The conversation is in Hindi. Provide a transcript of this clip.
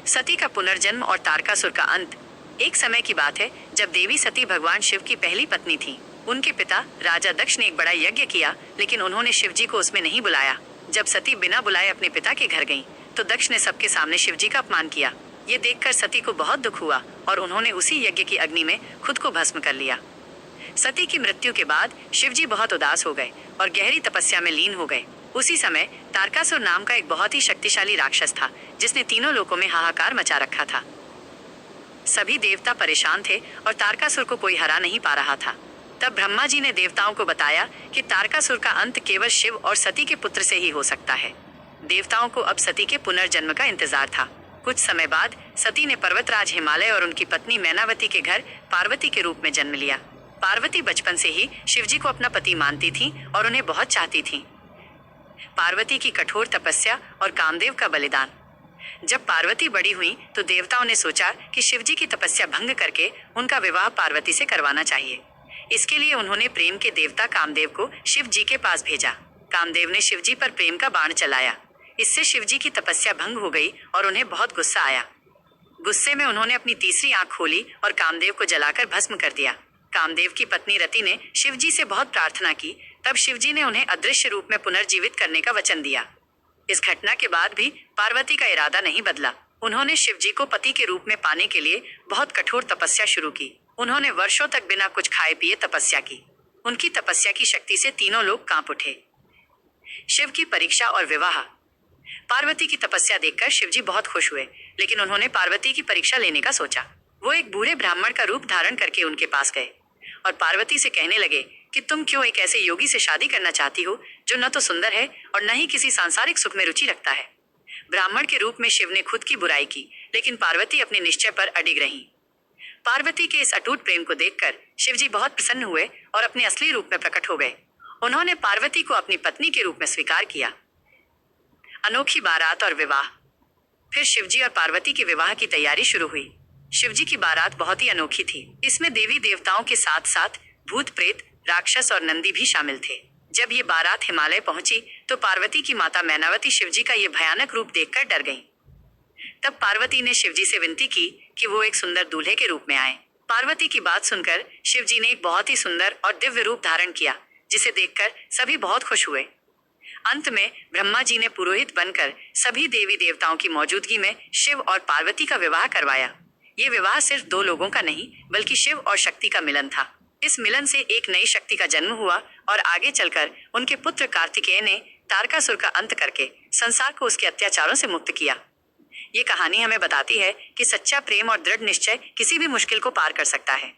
सती का पुनर्जन्म और तारकासुर का अंत। एक समय की बात है जब देवी सती भगवान शिव की पहली पत्नी थी। उनके पिता राजा दक्ष ने एक बड़ा यज्ञ किया, लेकिन उन्होंने शिव जी को उसमें नहीं बुलाया। जब सती बिना बुलाए अपने पिता के घर गईं, तो दक्ष ने सबके सामने शिव जी का अपमान किया। ये देखकर सती को बहुत दुख हुआ और उन्होंने उसी यज्ञ की अग्नि में खुद को भस्म कर लिया। सती की मृत्यु के बाद शिवजी बहुत उदास हो गए और गहरी तपस्या में लीन हो गए। उसी समय तारकासुर नाम का एक बहुत ही शक्तिशाली राक्षस था, जिसने तीनों लोकों में हाहाकार मचा रखा था। सभी देवता परेशान थे और तारकासुर को कोई हरा नहीं पा रहा था। तब ब्रह्मा जी ने देवताओं को बताया कि तारकासुर का अंत केवल शिव और सती के पुत्र से ही हो सकता है। देवताओं को अब सती के पुनर्जन्म का इंतजार था। कुछ समय बाद सती ने पर्वतराज हिमालय और उनकी पत्नी मैनावती के घर पार्वती के रूप में जन्म लिया। पार्वती बचपन से ही शिवजी को अपना पति मानती थी और उन्हें बहुत चाहती थी। पार्वती की कठोर तपस्या और कामदेव का बलिदान। जब पार्वती बड़ी हुई तो देवताओं ने सोचा कि शिवजी की तपस्या भंग करके उनका विवाह पार्वती से करवाना चाहिए। इसके लिए उन्होंने प्रेम के देवता कामदेव को शिव जी के पास भेजा। कामदेव ने शिवजी पर प्रेम का बाण चलाया। इससे शिवजी की तपस्या भंग हो गई और उन्हें बहुत गुस्सा आया। गुस्से में उन्होंने अपनी तीसरी आंख खोली और कामदेव को जलाकर भस्म कर दिया। कामदेव की पत्नी रति ने शिवजी से बहुत प्रार्थना की। तब शिवजी ने उन्हें अदृश्य रूप में पुनर्जीवित करने का वचन दिया। इस घटना के बाद भी पार्वती का इरादा नहीं बदला। उन्होंने शिवजी को पति के रूप में पाने के लिए बहुत कठोर तपस्या शुरू की। उन्होंने वर्षों तक बिना कुछ खाए पिए तपस्या की। उनकी तपस्या की शक्ति से तीनों लोग कांप उठे। शिव की परीक्षा और विवाह। पार्वती की तपस्या देखकर शिवजी बहुत खुश हुए, लेकिन उन्होंने पार्वती की परीक्षा लेने का सोचा। वो एक बूढ़े ब्राह्मण का रूप धारण करके उनके पास गए और पार्वती से कहने लगे कि तुम क्यों एक ऐसे योगी से शादी करना चाहती हो जो न तो सुंदर है और न ही किसी सांसारिक सुख में रुचि रखता है। ब्राह्मण के रूप में शिव ने खुद की बुराई की, लेकिन पार्वती अपने निश्चय पर अडिग रही। पार्वती के इस अटूट प्रेम को देखकर शिवजी बहुत प्रसन्न हुए और अपने असली रूप में प्रकट हो गए। उन्होंने पार्वती को अपनी पत्नी के रूप में स्वीकार किया। अनोखी बारात और विवाह। फिर शिवजी और पार्वती के विवाह की तैयारी शुरू हुई। शिवजी की बारात बहुत ही अनोखी थी। इसमें देवी देवताओं के साथ साथ भूत प्रेत, राक्षस और नंदी भी शामिल थे। जब ये बारात हिमालय पहुंची तो पार्वती की माता मैनावती शिवजी का ये भयानक रूप देखकर डर गईं। तब पार्वती ने शिवजी से विनती की कि वो एक सुंदर दूल्हे के रूप में आए। पार्वती की बात सुनकर शिवजी ने एक बहुत ही सुंदर और दिव्य रूप धारण किया, जिसे देखकर सभी बहुत खुश हुए। अंत में ब्रह्मा जी ने पुरोहित बनकर सभी देवी देवताओं की मौजूदगी में शिव और पार्वती का विवाह करवाया। ये विवाह सिर्फ दो लोगों का नहीं, बल्कि शिव और शक्ति का मिलन था। इस मिलन से एक नई शक्ति का जन्म हुआ और आगे चलकर उनके पुत्र कार्तिकेय ने तारकासुर का अंत करके संसार को उसके अत्याचारों से मुक्त किया। ये कहानी हमें बताती है कि सच्चा प्रेम और दृढ़ निश्चय किसी भी मुश्किल को पार कर सकता है।